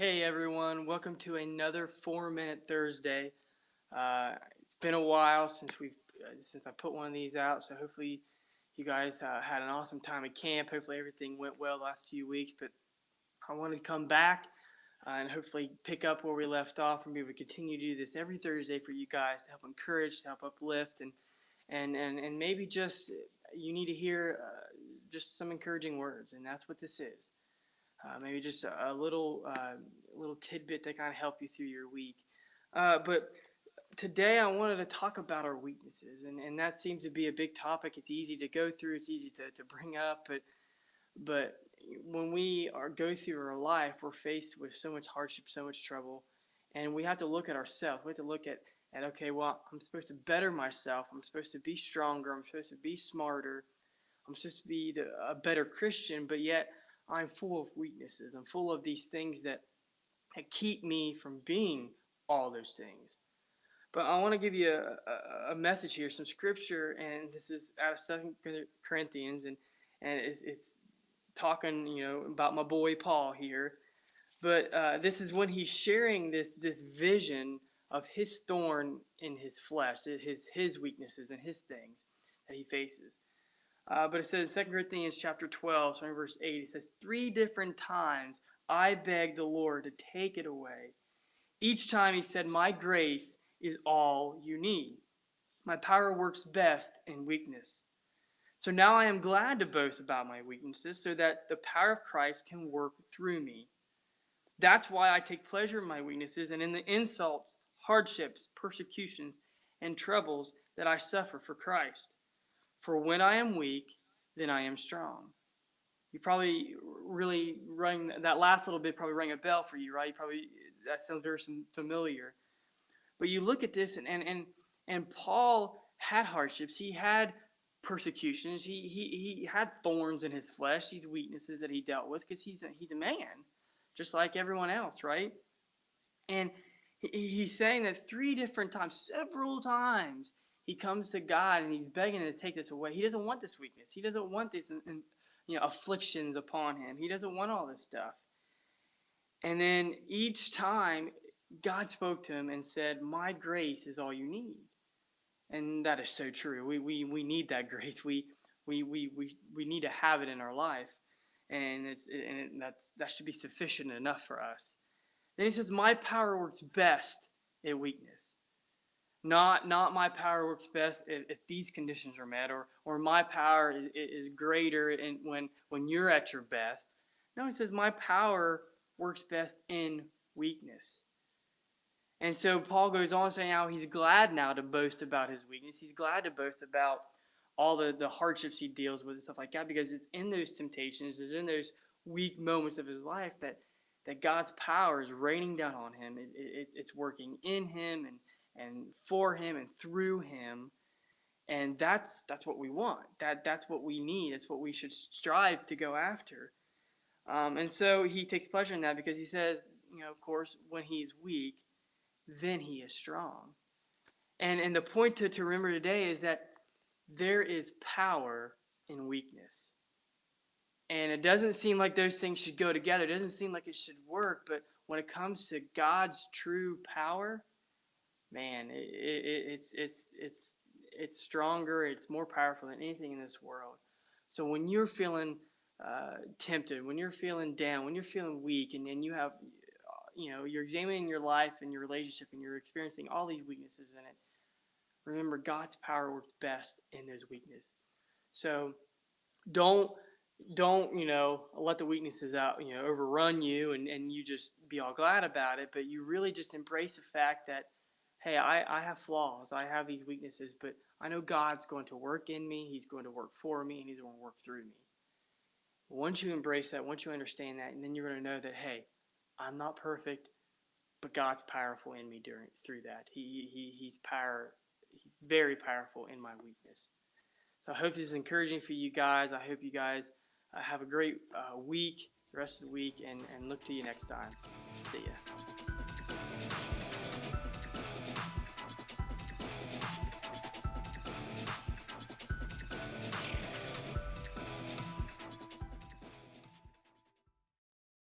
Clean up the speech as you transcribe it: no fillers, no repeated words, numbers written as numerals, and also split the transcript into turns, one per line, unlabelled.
Hey everyone, welcome to another 4-Minute Thursday. It's been a while since I put one of these out, so hopefully you guys had an awesome time at camp. Hopefully everything went well the last few weeks, but I wanted to come back and hopefully pick up where we left off and be able to continue to do this every Thursday for you guys to help encourage, to help uplift, and maybe just you need to hear just some encouraging words, and that's what this is. Maybe just a little tidbit that kind of help you through your week. But today I wanted to talk about our weaknesses, and that seems to be a big topic. It's easy to go through, it's easy to bring up, but when we go through our life, we're faced with so much hardship, so much trouble, and we have to look at ourselves. We have to look at okay, well, I'm supposed to better myself. I'm supposed to be stronger. I'm supposed to be smarter. I'm supposed to be a better Christian, but yet I'm full of weaknesses. I'm full of these things that keep me from being all those things. But I want to give you a message here, some scripture, and this is out of 2 Corinthians, and it's talking, about my boy Paul here. But this is when he's sharing this vision of his thorn in his flesh, his weaknesses and his things that he faces. But it says in 2 Corinthians chapter 12, starting verse 8, it says, 3 different times I begged the Lord to take it away. Each time he said, my grace is all you need. My power works best in weakness. So now I am glad to boast about my weaknesses so that the power of Christ can work through me. That's why I take pleasure in my weaknesses and in the insults, hardships, persecutions, and troubles that I suffer for Christ. For when I am weak, then I am strong. You probably really rang that last little bit probably rang a bell for you, right? That sounds very familiar. But you look at this and Paul had hardships. He had persecutions. He had thorns in his flesh, these weaknesses that he dealt with because he's a man, just like everyone else, right? And he's saying that 3 different times, several times, he comes to God and he's begging to take this away. He doesn't want this weakness. He doesn't want these afflictions upon him. He doesn't want all this stuff. And then each time, God spoke to him and said, my grace is all you need. And that is so true. We need that grace. We need to have it in our life. And that should be sufficient enough for us. Then he says, my power works best in weakness. Not my power works best if these conditions are met, or my power is greater when you're at your best. No, he says, my power works best in weakness. And so Paul goes on saying how he's glad now to boast about his weakness. He's glad to boast about all the hardships he deals with and stuff like that, because it's in those temptations, it's in those weak moments of his life that God's power is raining down on him. It's working in him and for him and through him. And that's what we want. That's what we need. That's what we should strive to go after. And so he takes pleasure in that because he says, of course, when he's weak, then he is strong. And the point to remember today is that there is power in weakness. And it doesn't seem like those things should go together. It doesn't seem like it should work. But when it comes to God's true power, man, it's stronger. It's more powerful than anything in this world. So when you're feeling tempted, when you're feeling down, when you're feeling weak, and you have, you're examining your life and your relationship, and you're experiencing all these weaknesses in it, remember God's power works best in those weaknesses. So don't let the weaknesses out overrun you and you just be all glad about it, but you really just embrace the fact that, hey, I have flaws, I have these weaknesses, but I know God's going to work in me, he's going to work for me, and he's going to work through me. Once you embrace that, once you understand that, and then you're going to know that, hey, I'm not perfect, but God's powerful in me through that. He's very powerful in my weakness. So I hope this is encouraging for you guys. I hope you guys have a great week, the rest of the week, and look to you next time. See ya.